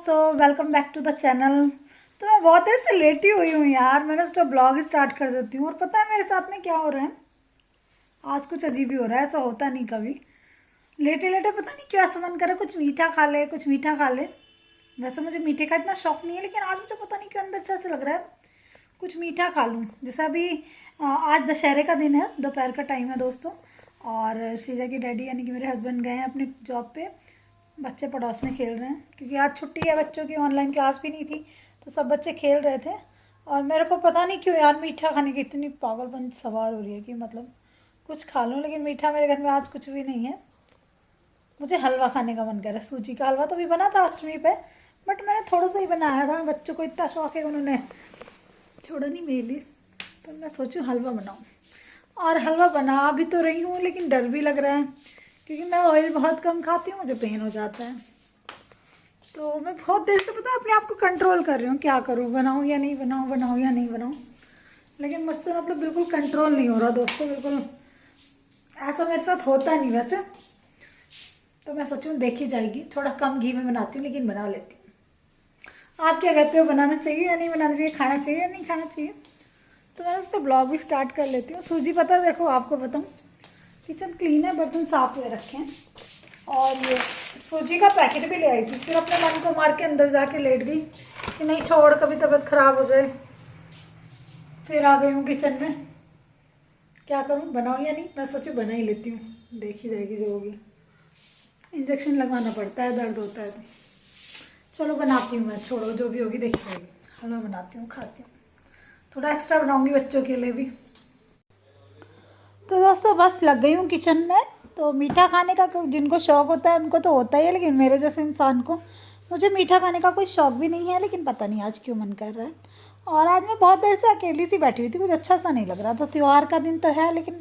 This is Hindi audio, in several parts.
दोस्तों, welcome back to the channel. तो मैं बहुत देर से लेटी हुई हूँ यार। मैंने सोचा ब्लॉग स्टार्ट कर देती हूँ। और पता है मेरे साथ में क्या हो रहा है? आज कुछ अजीब ही हो रहा है। ऐसा होता नहीं कभी। लेटे लेटे पता नहीं क्यों ऐसा मन कर रहा है कुछ मीठा खा ले, कुछ मीठा खा ले। वैसे मुझे मीठे का इतना शौक नहीं है, लेकिन आज मुझे पता नहीं क्यों अंदर से ऐसा लग रहा है कुछ मीठा खा लूँ। जैसा अभी आज दशहरे का दिन है, दोपहर का टाइम है दोस्तों। और श्रीजा की डैडी यानी कि मेरे हस्बैंड गए हैं अपनी जॉब पे। बच्चे पड़ोस में खेल रहे हैं क्योंकि आज छुट्टी है बच्चों की, ऑनलाइन क्लास भी नहीं थी, तो सब बच्चे खेल रहे थे। और मेरे को पता नहीं क्यों यार मीठा खाने की इतनी पागलपन सवार हो रही है कि मतलब कुछ खा लूँ, लेकिन मीठा मेरे घर में आज कुछ भी नहीं है। मुझे हलवा खाने का मन कर रहा है। सूजी का हलवा तो भी बना था अष्टमी पे, बट मैंने थोड़ा सा ही बनाया था। बच्चों को इतना शौक है, उन्होंने छोड़ा नहीं मेरे लिए। तो मैं सोचूं हलवा बनाऊँ। और हलवा बना भी तो रही हूँ, लेकिन डर भी लग रहा है क्योंकि मैं ऑयल बहुत कम खाती हूँ, मुझे पेन हो जाता है। तो मैं बहुत देर से पता है अपने आप को कंट्रोल कर रही हूँ, क्या करूँ, बनाऊँ या नहीं बनाऊँ, बनाऊँ या नहीं बनाऊँ। लेकिन मुझसे मतलब बिल्कुल कंट्रोल नहीं हो रहा दोस्तों, बिल्कुल ऐसा मेरे साथ होता नहीं वैसे। तो मैं सोचूँ देखी जाएगी, थोड़ा कम घी में बनाती हूँ लेकिन बना लेती हूँ। आप क्या कहते हो, बनाना चाहिए या नहीं बनाना चाहिए, खाना चाहिए या नहीं खाना चाहिए? तो मैंने सोचा ब्लॉग भी स्टार्ट कर लेती हूँ। सूजी पता है, देखो आपको बताऊँ, किचन क्लीन है, बर्तन साफ हुए रखे हैं। और ये सूजी का पैकेट भी ले आई थी, फिर अपने मन को मार के अंदर जाके लेट गई कि नहीं छोड़, कभी तबीयत खराब हो जाए। फिर आ गई हूँ किचन में, क्या करूँ, बनाऊँ या नहीं। मैं सोची बना ही लेती हूँ, देखी जाएगी जो होगी। इंजेक्शन लगवाना पड़ता है, दर्द होता है। तो चलो बनाती हूँ मैं, छोड़ो जो भी होगी देखी जाएगी। हलवा बनाती हूँ, खाती हूँ। थोड़ा एक्स्ट्रा बनाऊँगी बच्चों के लिए भी। तो दोस्तों बस लग गई हूँ किचन में। तो मीठा खाने का जिनको शौक़ होता है उनको तो होता ही है, लेकिन मेरे जैसे इंसान को, मुझे मीठा खाने का कोई शौक़ भी नहीं है। लेकिन पता नहीं आज क्यों मन कर रहा है। और आज मैं बहुत देर से अकेली सी बैठी हुई थी, कुछ अच्छा सा नहीं लग रहा था। त्यौहार का दिन तो है, लेकिन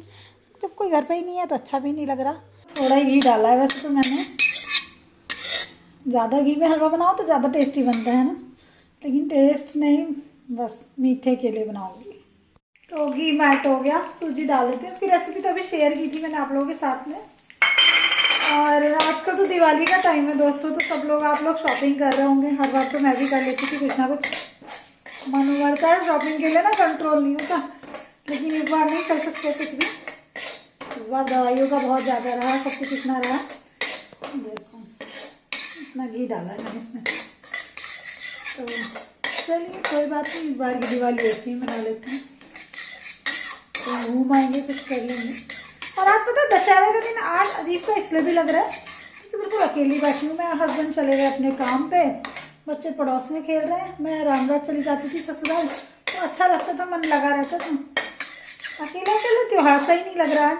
जब कोई घर पे ही नहीं है तो अच्छा भी नहीं लग रहा। थोड़ा ही घी डाला है वैसे तो मैंने। ज़्यादा घी में हलवा बनाओ तो ज़्यादा टेस्टी बनता है ना, लेकिन टेस्ट नहीं, बस मीठे के लिए बनाऊँगी। तो घी मैट हो गया, सूजी डाल देती हूँ। इसकी रेसिपी तो अभी शेयर की थी मैंने आप लोगों के साथ में। और आजकल तो दिवाली का टाइम है दोस्तों, तो सब लोग आप लोग शॉपिंग कर रहे होंगे। हर बार तो मैं भी कर लेती थी, कुछ ना कुछ मन उमड़ता है शॉपिंग के लिए ना, कंट्रोल नहीं होता। लेकिन इस बार नहीं कर सकते कुछ भी। इस बार दवाइयों का बहुत ज़्यादा रहा, सब कुछ इतना रहा। देखो इतना घी डाला है मैंने इसमें। तो चलिए कोई बात नहीं, इस बार की दिवाली ऐसे ही मना लेते हैं। तो घूम आएंगे, कुछ कर लेंगे। और आज पता है दशहरे का दिन आज अजीब सा इसलिए भी लग रहा है क्योंकि बिल्कुल अकेली बैठी हूँ मैं। हस्बैंड चले गए अपने काम पे, बच्चे पड़ोस में खेल रहे हैं। मैं रामराज चली जाती थी ससुराल, तो अच्छा लगता था, मन लगा रहता था। अकेले अकेले त्योहार सा ही नहीं लग रहा है।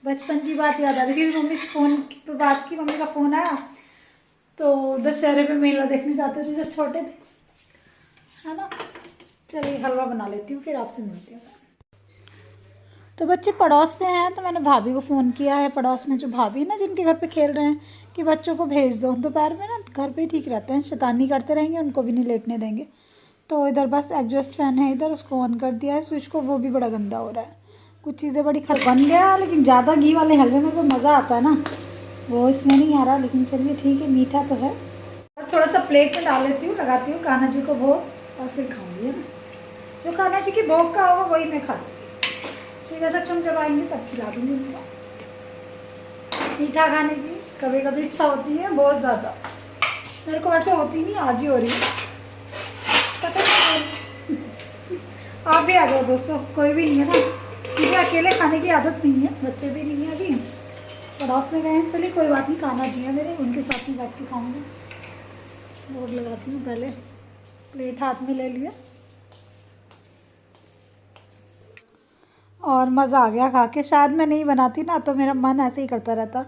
बचपन की बात याद आ रही थी, मम्मी से फ़ोन पर बात की, मम्मी का फ़ोन आया तो दशहरे पे मेला देखने जाते थे जब छोटे थे, है ना। चलिए हलवा बना लेती हूँ, फिर आपसे मिलती हूँ। तो बच्चे पड़ोस में हैं, तो मैंने भाभी को फ़ोन किया है, पड़ोस में जो भाभी ना जिनके घर पे खेल रहे हैं, कि बच्चों को भेज दो। दोपहर में ना घर पे ही ठीक रहते हैं, शैतानी करते रहेंगे, उनको भी नहीं लेटने देंगे। तो इधर बस एग्जॉस्ट फैन है इधर, उसको ऑन कर दिया है स्विच को, वो भी बड़ा गंदा हो रहा है। कुछ चीज़ें बड़ी खराब बन गया, लेकिन ज़्यादा घी वाले हलवे में जो मज़ा आता है ना, वो इसमें नहीं आ रहा। लेकिन चलिए ठीक है, मीठा तो है। और थोड़ा सा प्लेट में डाल लेती हूँ, लगाती हूँ कान्हा जी को भोग, और फिर खाऊँगी, है ना। जो कान्हा जी की भोग का होगा वही मैं खा लूँगी। श्रीजा सक्षम जब आएंगे तब खिला दूँगी उनको। मीठा खाने की कभी कभी इच्छा होती है बहुत ज़्यादा। मेरे को वैसे होती नहीं, आज ही हो रही है, पता नहीं। आप भी आ जाओ दोस्तों, कोई भी नहीं है ना, मुझे अकेले खाने की आदत नहीं है, बच्चे भी नहीं है, अभी पड़ोस में गए हैं। चलिए कोई बात नहीं, कान्हा जी है मेरे, उनके साथ में बैठ के खाऊँगी। भोग लगाती हूँ, पहले प्लेट हाथ में ले लिया। और मज़ा आ गया खा के। शायद मैं नहीं बनाती ना तो मेरा मन ऐसे ही करता रहता,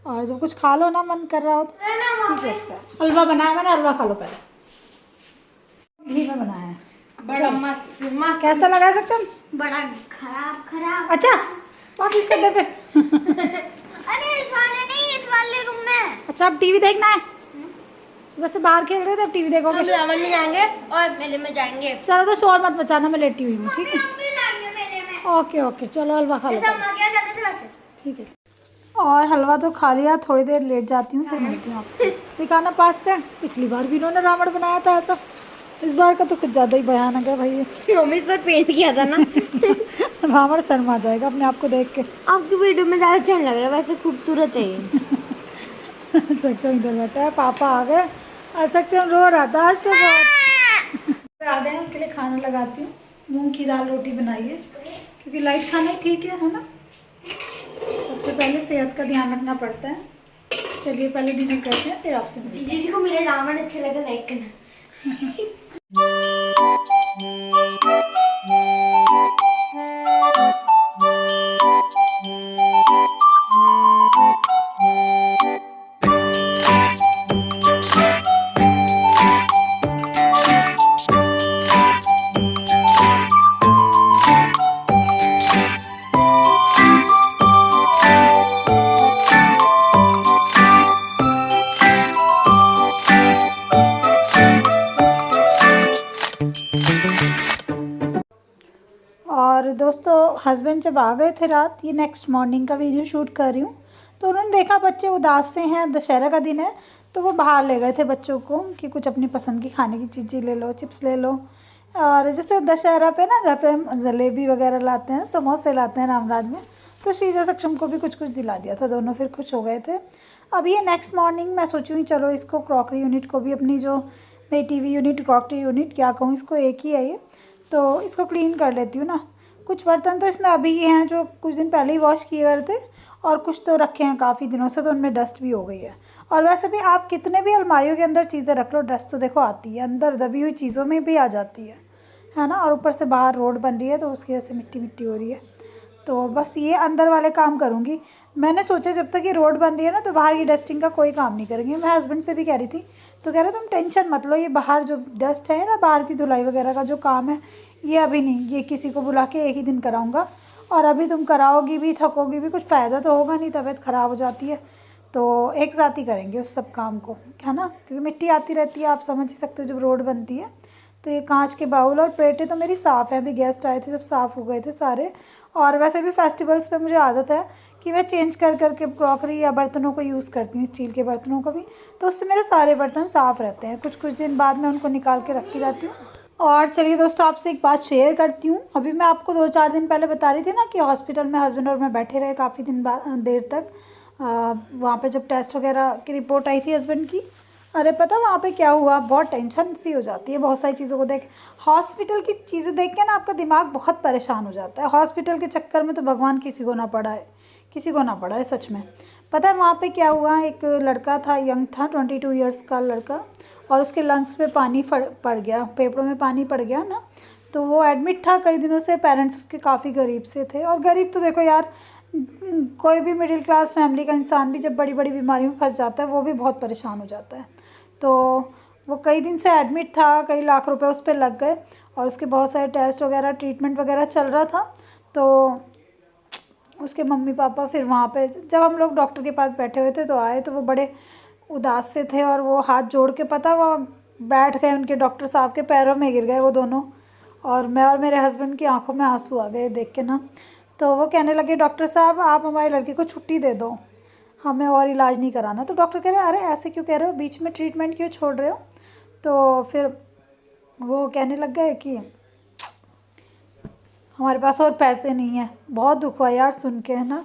और जब कुछ खा लो ना मन कर रहा हो तो ठीक लगता है। हलवा बनाया मैंने, हलवा खा लो पहले। घी में बनाया है, बड़ा मस्त मस्त। कैसा लगा सक्षम? बड़ा खराब खराब। अच्छा वापिस कर दे पे। अरे इस वाले नहीं, इस वाले रूम में। अच्छा अब टीवी देखना है? सुबह से बाहर खेल रहे थे, अब टीवी देखोगे? हम रावण में जाएंगे और मेले में जाएंगे। चलो तो शोर मत मचाना, मैं लेटी हुई हूँ, ठीक है। हम भी जाएंगे मेले में। ओके ओके, चलो हलवा खा लो, जैसे हम क्या जाते थे वैसे। ठीक है। और हलवा तो खा लिया, थोड़ी देर लेट जाती हूँ, फिर मिलती हूँ आपसे। दिखाना पास से, पिछली बार भी इन्होंने रावण बनाया था ऐसा, इस बार का तो कुछ ज़्यादा ही भयानक है भाई। मम्मी इस पर पेंट किया था ना। रावण शर्मा जाएगा अपने आप को देख के। आपकी वीडियो में ज्यादा अच्छा लग रहा है, वैसे खूबसूरत है ये। सक्षम इधर बैठा है, पापा आ गए और सक्षम रो रहा था आज तो बहुत। आ गए, उनके लिए खाना लगाती हूँ। मूंग की दाल रोटी बनाई है, क्योंकि लाइट खाना ही ठीक है ना। सबसे पहले सेहत का ध्यान रखना पड़ता है। चलिए पहले डिनर करते हैं, फिर आपसे मिलते हैं। जिसको मेरे रावण अच्छे लगे लाइक करना। और दोस्तों हस्बैंड जब आ गए थे रात, ये नेक्स्ट मॉर्निंग का वीडियो शूट कर रही हूँ, तो उन्होंने देखा बच्चे उदास से हैं, दशहरा का दिन है, तो वो बाहर ले गए थे बच्चों को कि कुछ अपनी पसंद की खाने की चीज़ें ले लो, चिप्स ले लो। और जैसे दशहरा पे ना घर पे हम जलेबी वगैरह लाते हैं, समोसे लाते हैं रामराज में, तो श्रीजा सक्षम को भी कुछ कुछ दिला दिया था, दोनों फिर खुश हो गए थे। अब ये नेक्स्ट मॉर्निंग मैं सोचूँ चलो इसको क्रॉकरी यूनिट को भी, अपनी जो मेरी टीवी यूनिट, क्रॉकरी यूनिट क्या कहूँ इसको, एक ही है ये, तो इसको क्लीन कर लेती हूँ ना। कुछ बर्तन तो इसमें अभी ये हैं जो कुछ दिन पहले ही वॉश किए गए थे, और कुछ तो रखे हैं काफ़ी दिनों से, तो उनमें डस्ट भी हो गई है। और वैसे भी आप कितने भी अलमारियों के अंदर चीज़ें रख लो, डस्ट तो देखो आती है, अंदर दबी हुई चीज़ों में भी आ जाती है ना। और ऊपर से बाहर रोड बन रही है, तो उसकी वजह से मिट्टी मिट्टी हो रही है। तो बस ये अंदर वाले काम करूँगी। मैंने सोचा जब तक ये रोड बन रही है ना, तो बाहर की डस्टिंग का कोई काम नहीं करेंगे। मैं हस्बैंड से भी कह रही थी, तो कह रहे तुम टेंशन मत लो, ये बाहर जो डस्ट है ना, बाहर की धुलाई वगैरह का जो काम है, ये अभी नहीं, ये किसी को बुला के एक ही दिन कराऊंगा। और अभी तुम कराओगी भी, थकोगी भी, कुछ फ़ायदा तो होगा नहीं, तबीयत ख़राब हो जाती है। तो एक साथ ही करेंगे उस सब काम को, है ना, क्योंकि मिट्टी आती रहती है, आप समझ ही सकते हो जब रोड बनती है। तो ये कांच के बाउल और प्लेटें तो मेरी साफ़ है, अभी गेस्ट आए थे जब साफ़ हो गए थे सारे। और वैसे भी फेस्टिवल्स पे मुझे आदत है कि मैं चेंज कर करके क्रॉकरी या बर्तनों को यूज़ करती हूँ, स्टील के बर्तनों को भी, तो उससे मेरे सारे बर्तन साफ़ रहते हैं। कुछ कुछ दिन बाद मैं उनको निकाल के रखती रहती हूँ। और चलिए दोस्तों, आपसे एक बात शेयर करती हूँ। अभी मैं आपको 2-4 दिन पहले बता रही थी ना कि हॉस्पिटल में हस्बैंड और मैं बैठे रहे काफ़ी दिन देर तक, वहाँ पे जब टेस्ट वगैरह की रिपोर्ट आई थी हस्बैंड की। अरे पता वहाँ पे क्या हुआ, बहुत टेंशन सी हो जाती है बहुत सारी चीज़ों को देख, हॉस्पिटल की चीज़ें देख के ना आपका दिमाग बहुत परेशान हो जाता है। हॉस्पिटल के चक्कर में तो भगवान किसी को ना पड़ा है, किसी को ना पड़ा है सच में। पता है वहाँ पे क्या हुआ, एक लड़का था, यंग था, 22 ईयर्स का लड़का, और उसके लंग्स पे पानी पड़ गया, फेफड़ों में पानी पड़ गया ना, तो वो एडमिट था कई दिनों से। पेरेंट्स उसके काफ़ी गरीब से थे, और गरीब तो देखो यार, कोई भी मिडिल क्लास फैमिली का इंसान भी जब बड़ी बड़ी बीमारियों में फंस जाता है, वो भी बहुत परेशान हो जाता है। तो वो कई दिन से एडमिट था, कई लाख रुपए उस पर लग गए, और उसके बहुत सारे टेस्ट वगैरह, ट्रीटमेंट वगैरह चल रहा था। तो उसके मम्मी पापा फिर वहाँ पे जब हम लोग डॉक्टर के पास बैठे हुए थे तो आए, तो वो बड़े उदास से थे, और वो हाथ जोड़ के पता वो बैठ गए, उनके डॉक्टर साहब के पैरों में गिर गए वो दोनों। और मैं और मेरे हस्बैंड की आंखों में आंसू आ गए देख के ना। तो वो कहने लगे, डॉक्टर साहब आप हमारे लड़के को छुट्टी दे दो, हमें और इलाज नहीं कराना। तो डॉक्टर कह रहे अरे ऐसे क्यों कह रहे हो, बीच में ट्रीटमेंट क्यों छोड़ रहे हो। तो फिर वो कहने लग गए कि हमारे पास और पैसे नहीं हैं। बहुत दुख हुआ यार सुन के, है ना।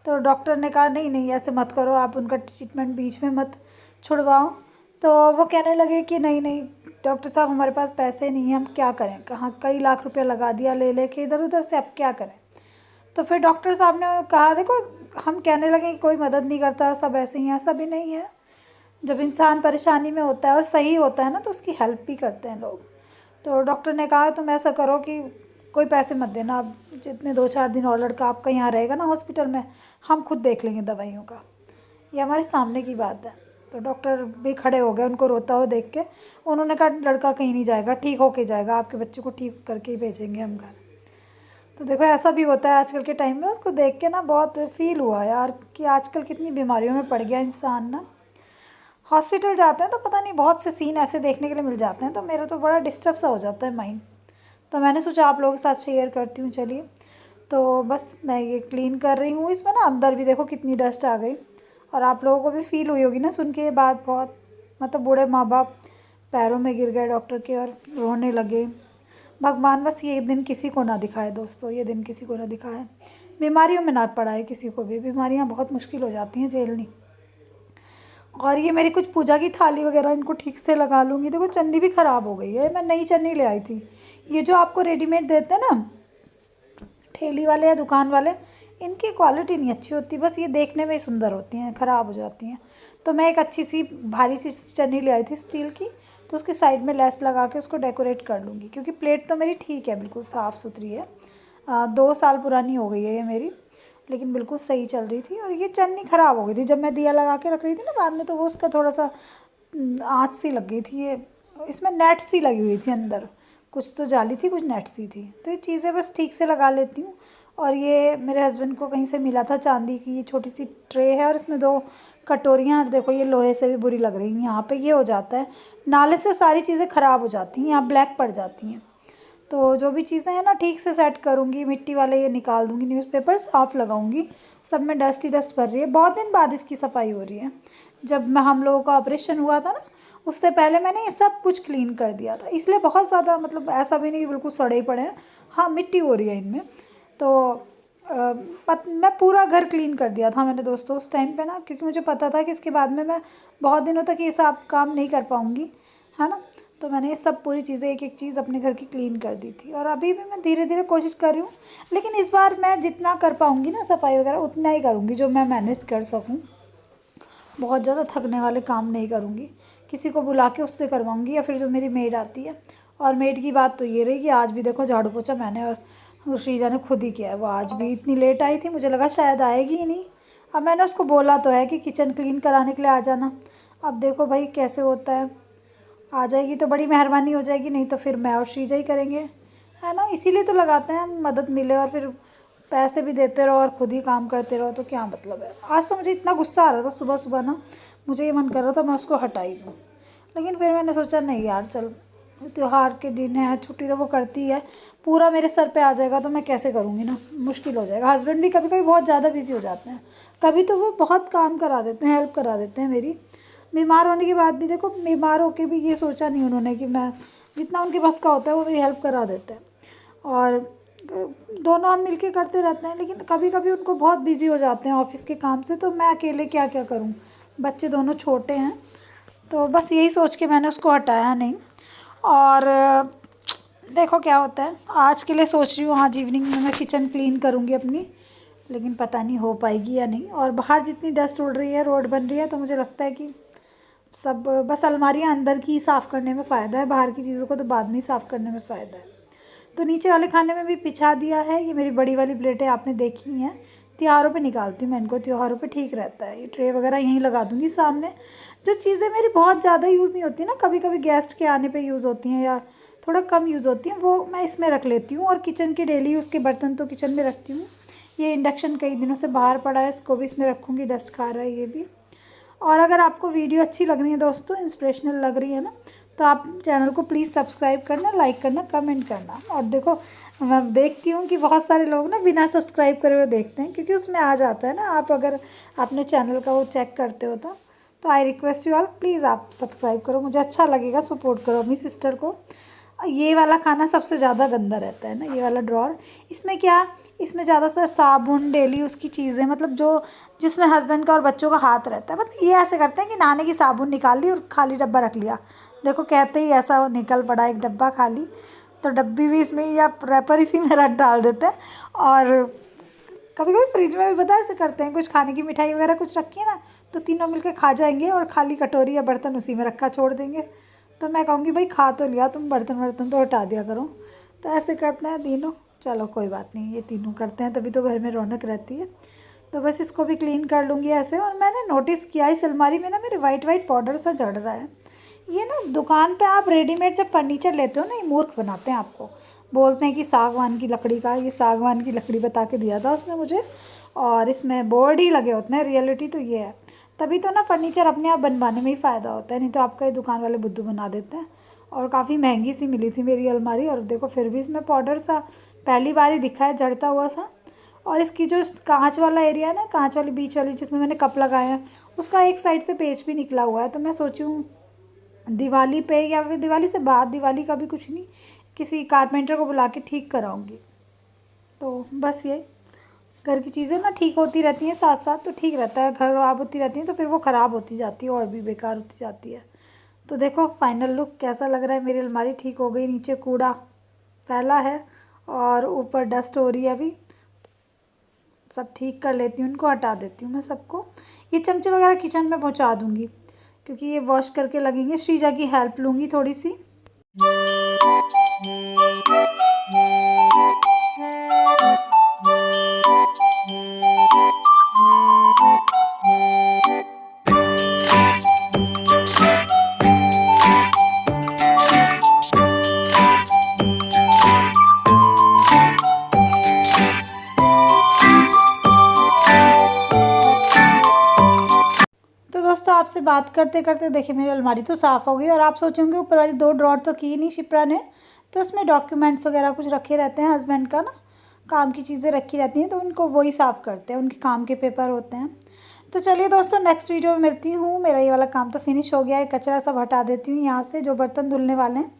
तो डॉक्टर ने कहा नहीं नहीं ऐसे मत करो, आप उनका ट्रीटमेंट बीच में मत छुड़वाओ। तो वो कहने लगे कि नहीं नहीं डॉक्टर साहब हमारे पास पैसे नहीं हैं, हम क्या करें, कहाँ कई लाख रुपया लगा दिया ले लेके इधर उधर से, अब क्या करें। तो फिर डॉक्टर साहब ने कहा देखो, हम कहने लगे कि कोई मदद नहीं करता, सब ऐसे ही हैं, ऐसा भी नहीं है। जब इंसान परेशानी में होता है और सही होता है ना, तो उसकी हेल्प भी करते हैं लोग। तो डॉक्टर ने कहा तुम ऐसा करो कि कोई पैसे मत देना, अब जितने 2-4 दिन और लड़का आपका यहाँ रहेगा ना हॉस्पिटल में, हम खुद देख लेंगे दवाइयों का। ये हमारे सामने की बात है। तो डॉक्टर भी खड़े हो गए उनको रोता हुआ देख के। उन्होंने कहा लड़का कहीं नहीं जाएगा, ठीक होके जाएगा, आपके बच्चे को ठीक करके ही भेजेंगे हम घर। तो देखो ऐसा भी होता है आजकल के टाइम में। उसको देख के ना बहुत फील हुआ यार कि आजकल कितनी बीमारियों में पड़ गया इंसान ना। हॉस्पिटल जाते हैं तो पता नहीं बहुत से सीन ऐसे देखने के लिए मिल जाते हैं, तो मेरा तो बड़ा डिस्टर्ब सा हो जाता है माइंड। तो मैंने सोचा आप लोगों के साथ शेयर करती हूँ। चलिए, तो बस मैं ये क्लीन कर रही हूँ। इसमें ना अंदर भी देखो कितनी डस्ट आ गई, और आप लोगों को भी फील हुई होगी ना सुन के ये बात। बहुत मतलब बूढ़े माँ बाप पैरों में गिर गए डॉक्टर के और रोने लगे। भगवान बस ये दिन किसी को ना दिखाए दोस्तों, ये दिन किसी को ना दिखाए, बीमारियों में ना पड़ाए किसी को भी। बीमारियाँ बहुत मुश्किल हो जाती हैं झेलनी। और ये मेरी कुछ पूजा की थाली वगैरह इनको ठीक से लगा लूँगी। देखो चन्नी भी ख़राब हो गई है, मैं नई चन्नी ले आई थी। ये जो आपको रेडीमेड देते हैं ना ठेली वाले या दुकान वाले, इनकी क्वालिटी नहीं अच्छी होती, बस ये देखने में ही सुंदर होती हैं, ख़राब हो जाती हैं। तो मैं एक अच्छी सी भारी सी चन्नी ले आई थी स्टील की, तो उसके साइड में लेस लगा के उसको डेकोरेट कर लूँगी। क्योंकि प्लेट तो मेरी ठीक है, बिल्कुल साफ़ सुथरी है। 2 साल पुरानी हो गई है ये मेरी, लेकिन बिल्कुल सही चल रही थी। और ये चन्नी ख़राब हो गई थी जब मैं दिया लगा के रख रही थी ना बाद में, तो वो उसका थोड़ा सा आँच सी लग गई थी। ये इसमें नेट सी लगी हुई थी अंदर, कुछ तो जाली थी कुछ नेट सी थी। तो ये चीज़ें बस ठीक से लगा लेती हूँ। और ये मेरे हस्बैंड को कहीं से मिला था चांदी की, ये छोटी सी ट्रे है और इसमें 2 कटोरियाँ। और देखो ये लोहे से भी बुरी लग रही हैं, यहाँ पे ये हो जाता है नाले से सारी चीज़ें ख़राब हो जाती हैं, यहाँ ब्लैक पड़ जाती हैं। तो जो भी चीज़ें हैं ना ठीक से सेट करूँगी, मिट्टी वाले ये निकाल दूँगी, न्यूज़पेपर साफ़ लगाऊँगी। सब में डस्ट ही डस्ट भर रही है, बहुत दिन बाद इसकी सफाई हो रही है। जब मैं हम लोगों का ऑपरेशन हुआ था ना, उससे पहले मैंने ये सब कुछ क्लीन कर दिया था, इसलिए बहुत ज़्यादा मतलब ऐसा भी नहीं कि बिल्कुल सड़े ही पड़े हैं। हाँ मिट्टी हो रही है इनमें। तो मैं पूरा घर क्लीन कर दिया था मैंने दोस्तों उस टाइम पे ना, क्योंकि मुझे पता था कि इसके बाद में मैं बहुत दिनों तक ये सब काम नहीं कर पाऊँगी, है ना। तो मैंने ये सब पूरी चीज़ें एक एक चीज़ अपने घर की क्लीन कर दी थी। और अभी भी मैं धीरे धीरे कोशिश कर रही हूँ, लेकिन इस बार मैं जितना कर पाऊँगी ना सफाई वगैरह उतना ही करूँगी जो मैं मैनेज कर सकूँ। बहुत ज़्यादा थकने वाले काम नहीं करूँगी, किसी को बुला के उससे करवाऊँगी या फिर जो मेरी मेड आती है। और मेड की बात तो ये रही कि आज भी देखो झाड़ू पोछा मैंने और श्रीजा ने खुद ही किया है। वो आज भी इतनी लेट आई थी, मुझे लगा शायद आएगी ही नहीं। अब मैंने उसको बोला तो है कि किचन क्लीन कराने के लिए आ जाना। अब देखो भाई कैसे होता है, आ जाएगी तो बड़ी मेहरबानी हो जाएगी, नहीं तो फिर मैं और श्रीजा ही करेंगे, है ना। इसीलिए तो लगाते हैं हम, मदद मिले और फिर पैसे भी देते रहो और खुद ही काम करते रहो तो क्या मतलब है। आज तो मुझे इतना गुस्सा आ रहा था सुबह सुबह ना, मुझे ये मन कर रहा था मैं उसको हटा ही दूँ। लेकिन फिर मैंने सोचा नहीं यार चल, त्योहार के दिन है, छुट्टी तो वो करती है, पूरा मेरे सर पे आ जाएगा तो मैं कैसे करूँगी ना, मुश्किल हो जाएगा। हस्बैंड भी कभी कभी बहुत ज़्यादा बिजी हो जाते हैं, कभी तो वो बहुत काम करा देते हैं, हेल्प करा देते हैं मेरी। बीमार होने के बाद भी देखो, बीमार होके भी ये सोचा नहीं उन्होंने कि मैं जितना उनके बस का होता है वो मेरी हेल्प करा देते हैं। और दोनों हम मिलके करते रहते हैं, लेकिन कभी कभी उनको बहुत बिजी हो जाते हैं ऑफिस के काम से, तो मैं अकेले क्या क्या करूं, बच्चे दोनों छोटे हैं। तो बस यही सोच के मैंने उसको हटाया नहीं। और देखो क्या होता है, आज के लिए सोच रही हूँ आज इवनिंग में मैं किचन क्लीन करूँगी अपनी, लेकिन पता नहीं हो पाएगी या नहीं। और बाहर जितनी डस्ट उड़ रही है, रोड बन रही है, तो मुझे लगता है कि सब बस अलमारियाँ अंदर की ही साफ़ करने में फ़ायदा है, बाहर की चीज़ों को तो बाद में ही साफ़ करने में फ़ायदा है। तो नीचे वाले खाने में भी बिछा दिया है। ये मेरी बड़ी वाली प्लेटें आपने देखी हैं, त्योहारों पे निकालती हूँ मैं इनको, त्योहारों पे ठीक रहता है। ये ट्रे वगैरह यहीं लगा दूँगी सामने। जो चीज़ें मेरी बहुत ज़्यादा यूज़ नहीं होती ना, कभी कभी गेस्ट के आने पे यूज़ होती हैं या थोड़ा कम यूज़ होती हैं, वो मैं इसमें रख लेती हूँ। और किचन के डेली यूज़ के बर्तन तो किचन में रखती हूँ। ये इंडक्शन कई दिनों से बाहर पड़ा है, इसको भी इसमें रखूँगी, डस्ट खा रहा है ये भी। और अगर आपको वीडियो अच्छी लग रही है दोस्तों, इंस्पिरेशनल लग रही है ना, तो आप चैनल को प्लीज़ सब्सक्राइब करना, लाइक करना, कमेंट करना। और देखो मैं देखती हूँ कि बहुत सारे लोग ना बिना सब्सक्राइब करे हुए देखते हैं, क्योंकि उसमें आ जाता है ना, आप अगर अपने चैनल का वो चेक करते हो तो I request you all please आप सब्सक्राइब करो, मुझे अच्छा लगेगा, सपोर्ट करो अपनी सिस्टर को। ये वाला खाना सबसे ज़्यादा गंदा रहता है ना, ये वाला ड्रॉर। इसमें क्या, इसमें ज़्यादातर साबुन, डेली उसकी चीज़ें, मतलब जो जिसमें हस्बैंड का और बच्चों का हाथ रहता है। मतलब ये ऐसे करते हैं कि नहाने की साबुन निकाल ली और खाली डब्बा रख लिया, देखो कहते ही ऐसा निकल पड़ा एक डब्बा खाली, तो डब्बी भी इसमें या रैपर इसी में रख डाल देते हैं। और कभी कभी फ्रिज में भी पता है ऐसे करते हैं, कुछ खाने की मिठाई वगैरह कुछ रखी है ना, तो तीनों मिलकर खा जाएंगे और खाली कटोरी या बर्तन उसी में रखा छोड़ देंगे। तो मैं कहूँगी भाई खा तो लिया, तुम बर्तन वर्तन तो हटा दिया करो। तो ऐसे करते हैं तीनों, चलो कोई बात नहीं, ये तीनों करते हैं तभी तो घर में रौनक रहती है। तो बस इसको भी क्लीन कर लूँगी ऐसे। और मैंने नोटिस किया इस अलमारी में ना मेरे वाइट वाइट पाउडर सा जड़ रहा है। ये ना दुकान पे आप रेडीमेड जब फर्नीचर लेते हो ना, ये मूर्ख बनाते हैं आपको, बोलते हैं कि सागवान की लकड़ी का, ये सागवान की लकड़ी बता के दिया था उसने मुझे, और इसमें बोर्ड ही लगे होते हैं, रियलिटी तो ये है। तभी तो ना फर्नीचर अपने आप बनवाने में ही फ़ायदा होता है, नहीं तो आपका ये दुकान वाले बुद्धू बना देते हैं। और काफ़ी महंगी सी मिली थी मेरी अलमारी, और देखो फिर भी इसमें पाउडर सा पहली बार ही दिखा है जड़ता हुआ सा। और इसकी जो कांच वाला एरिया है ना, कांच वाली बीच वाली जिसमें मैंने कप लगाया है, उसका एक साइड से पेच भी निकला हुआ है। तो मैं सोचूं दिवाली पे या फिर दिवाली से बाद, दिवाली का भी कुछ नहीं, किसी कारपेंटर को बुला के ठीक कराऊंगी। तो बस ये घर की चीज़ें ना ठीक होती रहती हैं साथ साथ, तो ठीक रहता है। घर खराब होती रहती हैं तो फिर वो ख़राब होती जाती है और भी बेकार होती जाती है। तो देखो फाइनल लुक कैसा लग रहा है। मेरी अलमारी ठीक हो गई, नीचे कूड़ा फैला है और ऊपर डस्ट हो रही है। अभी सब ठीक कर लेती हूँ, उनको हटा देती हूँ मैं सबको। ये चमचे वगैरह किचन में पहुँचा दूँगी क्योंकि ये वॉश करके लगेंगे। श्रीजा की हेल्प लूँगी थोड़ी सी। तो दोस्तों आपसे बात करते करते देखिए मेरी अलमारी तो साफ़ हो गई। और आप सोचेंगे ऊपर वाली 2 ड्रॉर तो की नहीं शिप्रा ने, तो उसमें डॉक्यूमेंट्स वगैरह कुछ रखे रहते हैं हस्बैंड का ना, काम की चीज़ें रखी रहती हैं, तो उनको वही साफ़ करते हैं, उनके काम के पेपर होते हैं। तो चलिए दोस्तों नेक्स्ट वीडियो में मिलती हूँ। मेरा ये वाला काम तो फिनिश हो गया है, कचरा सब हटा देती हूँ यहाँ से, जो बर्तन धुलने वाले हैं